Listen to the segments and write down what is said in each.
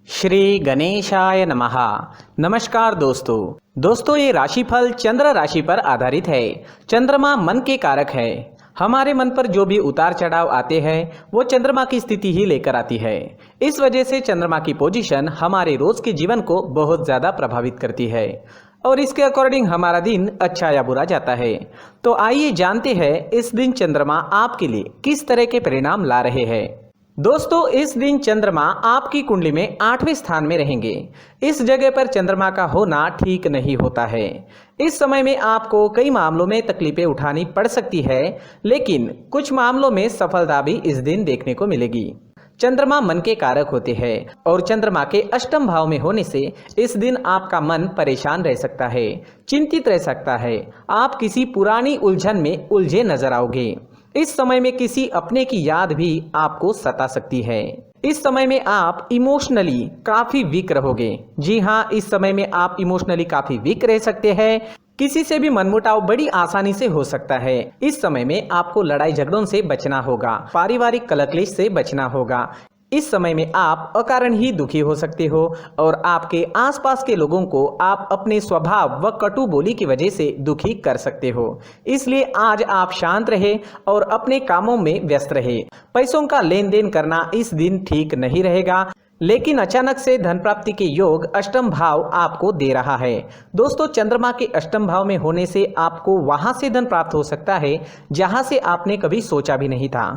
श्री गणेशाय नमः। नमस्कार दोस्तों ये राशिफल चंद्र राशि पर आधारित है। चंद्रमा मन के कारक है। हमारे मन पर जो भी उतार चढ़ाव आते हैं वो चंद्रमा की स्थिति ही लेकर आती है। इस वजह से चंद्रमा की पोजीशन हमारे रोज के जीवन को बहुत ज्यादा प्रभावित करती है और इसके अकॉर्डिंग हमारा दिन अच्छा या बुरा जाता है। तो आइए जानते हैं इस दिन चंद्रमा आपके लिए किस तरह के परिणाम ला रहे हैं। दोस्तों इस दिन चंद्रमा आपकी कुंडली में 8वें स्थान में रहेंगे। इस जगह पर चंद्रमा का होना ठीक नहीं होता है। इस समय में आपको कई मामलों में तकलीफें उठानी पड़ सकती है, लेकिन कुछ मामलों में सफलता भी इस दिन देखने को मिलेगी। चंद्रमा मन के कारक होते हैं और चंद्रमा के अष्टम भाव में होने से इस दिन आपका मन परेशान रह सकता है, चिंतित रह सकता है। आप किसी पुरानी उलझन में उलझे नजर आओगे। इस समय में किसी अपने की याद भी आपको सता सकती है। इस समय में आप इमोशनली काफी वीक रहोगे। जी हाँ, इस समय में आप इमोशनली काफी वीक रह सकते हैं। किसी से भी मनमुटाव बड़ी आसानी से हो सकता है। इस समय में आपको लड़ाई झगड़ों से बचना होगा, पारिवारिक कलह से बचना होगा। इस समय में आप अकारण ही दुखी हो सकते हो और आपके आसपास के लोगों को आप अपने स्वभाव व कटु बोली की वजह से दुखी कर सकते हो। इसलिए आज आप शांत रहे और अपने कामों में व्यस्त रहे। पैसों का लेन देन करना इस दिन ठीक नहीं रहेगा, लेकिन अचानक से धन प्राप्ति के योग अष्टम भाव आपको दे रहा है। दोस्तों चंद्रमा के अष्टम भाव में होने से आपको वहां से धन प्राप्त हो सकता है जहां से आपने कभी सोचा भी नहीं था।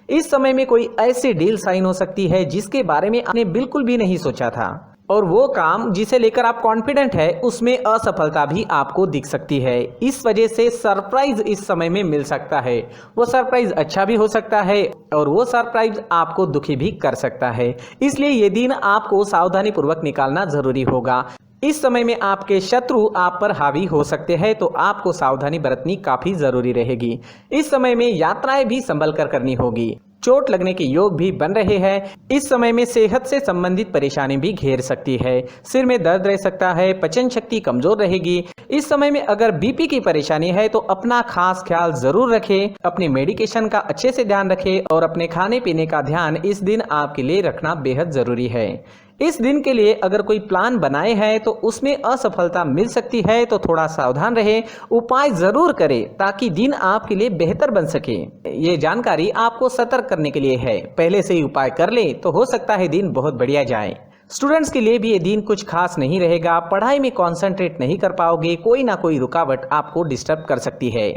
इस समय में कोई ऐसी डील साइन हो सकती है जिसके बारे में आपने बिल्कुल भी नहीं सोचा था और वो काम जिसे लेकर आप कॉन्फिडेंट है उसमें असफलता भी आपको दिख सकती है। इस वजह से सरप्राइज इस समय में मिल सकता है। वो सरप्राइज अच्छा भी हो सकता है और वो सरप्राइज आपको दुखी भी कर सकता है। इसलिए ये दिन आपको सावधानी पूर्वक निकालना जरूरी होगा। इस समय में आपके शत्रु आप पर हावी हो सकते हैं, तो आपको सावधानी बरतनी काफी जरूरी रहेगी। इस समय में यात्राएं भी संभल कर करनी होगी। चोट लगने के योग भी बन रहे हैं। इस समय में सेहत से संबंधित परेशानी भी घेर सकती है। सिर में दर्द रह सकता है, पचन शक्ति कमजोर रहेगी। इस समय में अगर बीपी की परेशानी है तो अपना खास ख्याल जरूर रखें। अपने मेडिकेशन का अच्छे से ध्यान रखें और अपने खाने पीने का ध्यान इस दिन आपके लिए रखना बेहद जरूरी है। इस दिन के लिए अगर कोई प्लान बनाए हैं तो उसमें असफलता मिल सकती है, तो थोड़ा सावधान रहे, उपाय जरूर करें ताकि दिन आपके लिए बेहतर बन सके। ये जानकारी आपको सतर्क करने के लिए है। पहले से ही उपाय कर ले तो हो सकता है दिन बहुत बढ़िया जाए। स्टूडेंट्स के लिए भी ये दिन कुछ खास नहीं रहेगा। पढ़ाई में कॉन्सेंट्रेट नहीं कर पाओगे, कोई ना कोई रुकावट आपको डिस्टर्ब कर सकती है।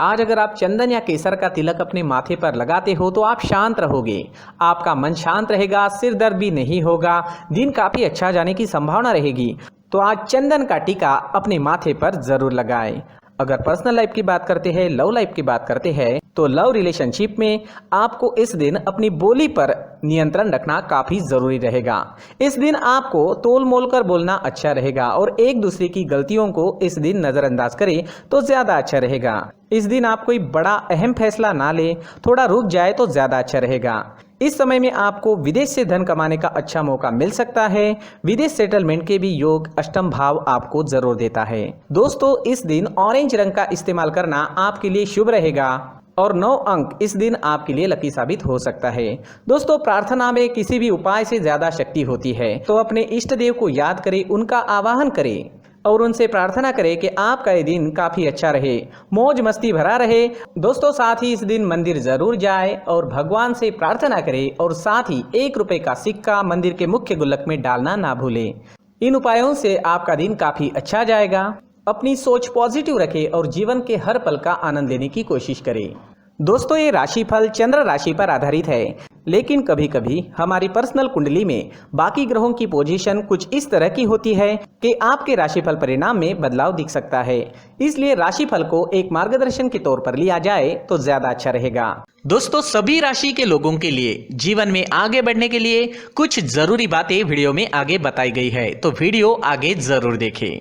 आज अगर आप चंदन या केसर का तिलक अपने माथे पर लगाते हो तो आप शांत रहोगे, आपका मन शांत रहेगा, सिर दर्द भी नहीं होगा, दिन काफी अच्छा जाने की संभावना रहेगी। तो आज चंदन का टीका अपने माथे पर जरूर लगाएं। अगर पर्सनल लाइफ की बात करते हैं, लव लाइफ की बात करते हैं, तो लव रिलेशनशिप में आपको इस दिन अपनी बोली पर नियंत्रण रखना काफी जरूरी रहेगा। इस दिन आपको तोल मोल कर बोलना अच्छा रहेगा और एक दूसरे की गलतियों को इस दिन नजरअंदाज करें तो ज्यादा अच्छा रहेगा। इस दिन आप कोई बड़ा अहम फैसला ना ले, थोड़ा रुक जाए तो ज्यादा अच्छा रहेगा। इस समय में आपको विदेश से धन कमाने का अच्छा मौका मिल सकता है। विदेश सेटलमेंट के भी योग अष्टम भाव आपको जरूर देता है। दोस्तों इस दिन ऑरेंज रंग का इस्तेमाल करना आपके लिए शुभ रहेगा और 9 अंक इस दिन आपके लिए लकी साबित हो सकता है। दोस्तों प्रार्थना में किसी भी उपाय से ज्यादा शक्ति होती है, तो अपने इष्ट देव को याद करें, उनका आवाहन करें और उनसे प्रार्थना करें कि आपका ये दिन काफी अच्छा रहे, मौज मस्ती भरा रहे। दोस्तों साथ ही इस दिन मंदिर जरूर जाए और भगवान से प्रार्थना करें और साथ ही 1 रुपए का सिक्का मंदिर के मुख्य गुल्लक में डालना ना भूलें। इन उपायों से आपका दिन काफी अच्छा जाएगा। अपनी सोच पॉजिटिव रखें और जीवन के हर पल का आनंद लेने की कोशिश करें। दोस्तों ये राशिफल चंद्र राशि पर आधारित है, लेकिन कभी कभी हमारी पर्सनल कुंडली में बाकी ग्रहों की पोजीशन कुछ इस तरह की होती है कि आपके राशिफल परिणाम में बदलाव दिख सकता है। इसलिए राशिफल को एक मार्गदर्शन के तौर पर लिया जाए तो ज्यादा अच्छा रहेगा। दोस्तों सभी राशि के लोगों के लिए जीवन में आगे बढ़ने के लिए कुछ जरूरी बातें वीडियो में आगे बताई गई है, तो वीडियो आगे जरूर देखें।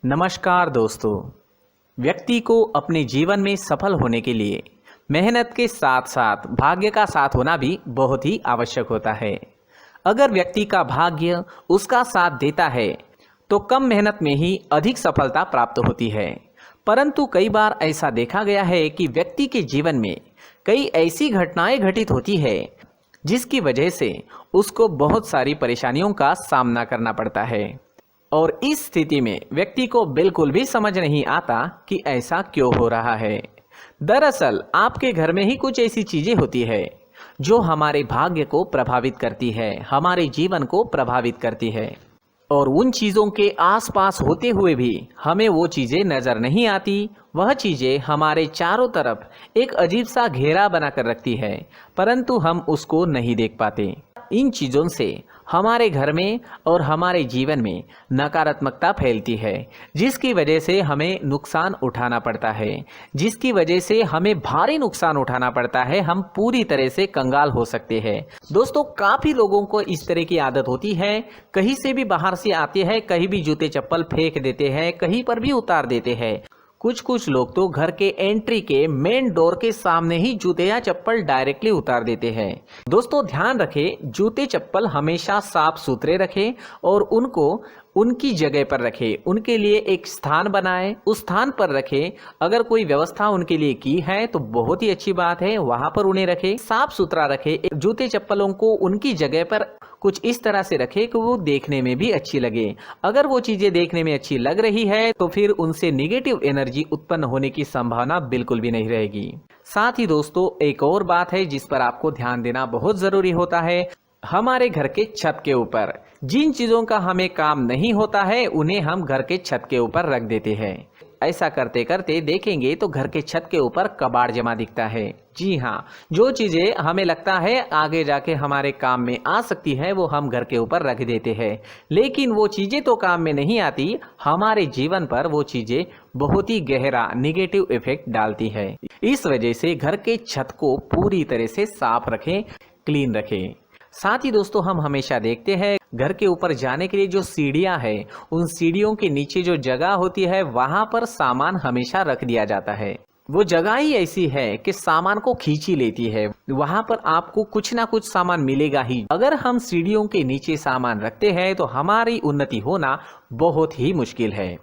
नमस्कार दोस्तों, व्यक्ति को अपने जीवन में सफल होने के लिए मेहनत के साथ साथ भाग्य का साथ होना भी बहुत ही आवश्यक होता है। अगर व्यक्ति का भाग्य उसका साथ देता है तो कम मेहनत में ही अधिक सफलता प्राप्त होती है, परंतु कई बार ऐसा देखा गया है कि व्यक्ति के जीवन में कई ऐसी घटनाएं घटित होती है जिसकी वजह से उसको बहुत सारी परेशानियों का सामना करना पड़ता है। और इस स्थिति में व्यक्ति को बिल्कुल भी समझ नहीं आता कि ऐसा क्यों हो रहा है। दरअसल आपके घर में ही कुछ ऐसी चीजें होती है जो हमारे भाग्य को प्रभावित करती है, हमारे जीवन को प्रभावित करती है, और उन चीज़ों के आसपास होते हुए भी हमें वो चीज़ें नज़र नहीं आती। वह चीज़ें हमारे चारों तरफ एक अजीब सा घेरा बनाकर रखती है, परंतु हम उसको नहीं देख पाते। इन चीज़ों से हमारे घर में और हमारे जीवन में नकारात्मकता फैलती है, जिसकी वजह से हमें नुकसान उठाना पड़ता है, जिसकी वजह से हमें भारी नुकसान उठाना पड़ता है। हम पूरी तरह से कंगाल हो सकते हैं। दोस्तों, काफ़ी लोगों को इस तरह की आदत होती है, कहीं से भी बाहर से आते हैं, कहीं भी जूते चप्पल फेंक देते हैं, कहीं पर भी उतार देते हैं। कुछ लोग तो घर के एंट्री के मेन डोर के सामने ही जूते या चप्पल डायरेक्टली उतार देते हैं। दोस्तों, ध्यान रखें, जूते चप्पल हमेशा साफ सुथरे रखें और उनको उनकी जगह पर रखें। उनके लिए एक स्थान बनाएं, उस स्थान पर रखें। अगर कोई व्यवस्था उनके लिए की है तो बहुत ही अच्छी बात है, वहां पर उन्हें रखें, साफ सुथरा रखें। जूते चप्पलों को उनकी जगह पर कुछ इस तरह से रखें कि वो देखने में भी अच्छी लगे। अगर वो चीजें देखने में अच्छी लग रही है तो फिर उनसे निगेटिव एनर्जी उत्पन्न होने की संभावना बिल्कुल भी नहीं रहेगी। साथ ही दोस्तों, एक और बात है जिस पर आपको ध्यान देना बहुत जरूरी होता है। हमारे घर के छत के ऊपर जिन चीजों का हमें काम नहीं होता है उन्हें हम घर के छत के ऊपर रख देते हैं। ऐसा करते करते देखेंगे तो घर के छत के ऊपर कबाड़ जमा दिखता है। जी हाँ, जो चीजें हमें लगता है आगे जाके हमारे काम में आ सकती है वो हम घर के ऊपर रख देते हैं, लेकिन वो चीजें तो काम में नहीं आती। हमारे जीवन पर वो चीजें बहुत ही गहरा निगेटिव इफेक्ट डालती है। इस वजह से घर के छत को पूरी तरह से साफ रखें, क्लीन रखें। साथ ही दोस्तों, हम हमेशा देखते हैं घर के ऊपर जाने के लिए जो सीढ़ियां हैं, उन सीढ़ियों के नीचे जो जगह होती है वहां पर सामान हमेशा रख दिया जाता है। वो जगह ही ऐसी है कि सामान को खींच ही लेती है। वहां पर आपको कुछ ना कुछ सामान मिलेगा ही। अगर हम सीढ़ियों के नीचे सामान रखते हैं तो हमारी उन्नति होना बहुत ही मुश्किल है।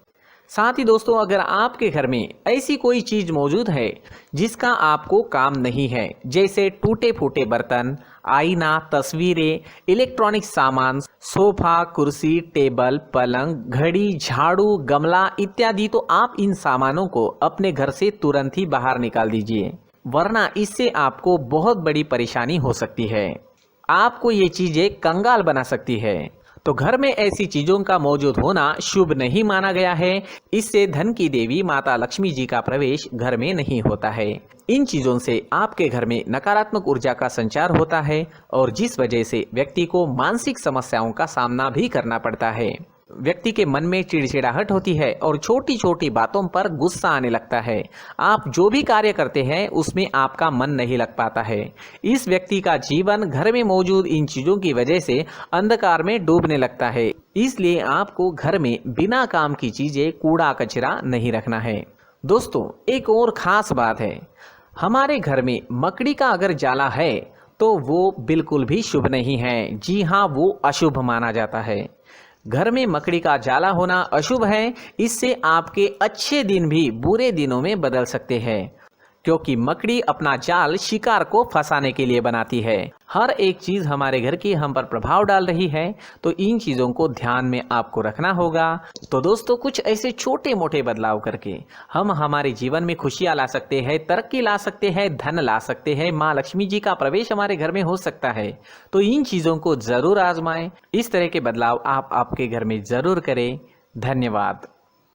साथ ही दोस्तों, अगर आपके घर में ऐसी कोई चीज मौजूद है जिसका आपको काम नहीं है, जैसे टूटे फूटे बर्तन, आईना, तस्वीरें, इलेक्ट्रॉनिक सामान, सोफा, कुर्सी, टेबल, पलंग, घड़ी, झाड़ू, गमला इत्यादि, तो आप इन सामानों को अपने घर से तुरंत ही बाहर निकाल दीजिए, वरना इससे आपको बहुत बड़ी परेशानी हो सकती है। आपको ये चीजें कंगाल बना सकती है। तो घर में ऐसी चीजों का मौजूद होना शुभ नहीं माना गया है। इससे धन की देवी माता लक्ष्मी जी का प्रवेश घर में नहीं होता है। इन चीजों से आपके घर में नकारात्मक ऊर्जा का संचार होता है और जिस वजह से व्यक्ति को मानसिक समस्याओं का सामना भी करना पड़ता है। व्यक्ति के मन में चिड़चिड़ाहट होती है और छोटी छोटी बातों पर गुस्सा आने लगता है। आप जो भी कार्य करते हैं उसमें आपका मन नहीं लग पाता है। इस व्यक्ति का जीवन घर में मौजूद इन चीजों की वजह से अंधकार में डूबने लगता है। इसलिए आपको घर में बिना काम की चीजें, कूड़ा कचरा नहीं रखना है। दोस्तों, एक और खास बात है, हमारे घर में मकड़ी का अगर जाला है तो वो बिल्कुल भी शुभ नहीं है। जी हाँ, वो अशुभ माना जाता है। घर में मकड़ी का जाला होना अशुभ है। इससे आपके अच्छे दिन भी बुरे दिनों में बदल सकते हैं, क्योंकि मकड़ी अपना जाल शिकार को फंसाने के लिए बनाती है। हर एक चीज हमारे घर की हम पर प्रभाव डाल रही है, तो इन चीजों को ध्यान में आपको रखना होगा। तो दोस्तों, कुछ ऐसे छोटे मोटे बदलाव करके हम हमारे जीवन में खुशियां ला सकते हैं, तरक्की ला सकते हैं, धन ला सकते हैं, माँ लक्ष्मी जी का प्रवेश हमारे घर में हो सकता है। तो इन चीजों को जरूर आजमाएं। इस तरह के बदलाव आप आपके घर में जरूर करें। धन्यवाद।